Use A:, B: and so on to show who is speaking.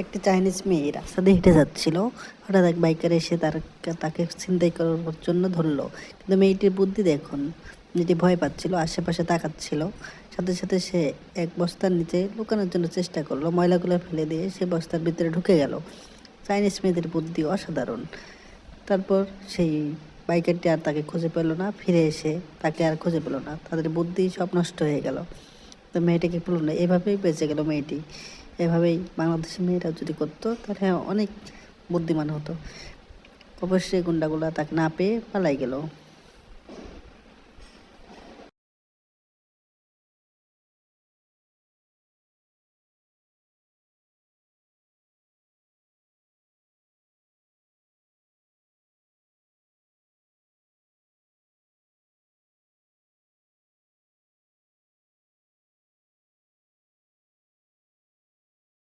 A: একটি চাইনিজ মেয়ে রাস্তা দিয়ে হেঁটে যাচ্ছিল। হঠাৎ এক বাইকার এসে তাকে ছিনতাই করার জন্য ধরলো। কিন্তু মেয়েটির বুদ্ধি দেখুন, মেয়েটি ভয় পাচ্ছিল, আশেপাশে তাকাচ্ছিল। সাথে সাথে সে এক বস্তার নিচে লুকানোর জন্য চেষ্টা করলো। ময়লাগুলো ফেলে দিয়ে সে বস্তার ভিতরে ঢুকে গেল। চাইনিজ মেয়েদের বুদ্ধি অসাধারণ। তারপর সেই বাইকারটি আর তাকে খুঁজে পেল না, ফিরে এসে তাকে আর খুঁজে পেল না। তাদের বুদ্ধি সব নষ্ট হয়ে গেল। তো মেয়েটাকে পেল না, এভাবেই বেঁচে গেল মেয়েটি। এভাবেই বাংলাদেশের মেয়েরা যদি করতো তাহলে অনেক বুদ্ধিমান হতো। অবশ্যই গুন্ডাগুলা তাকে না পেয়ে পালাই গেল।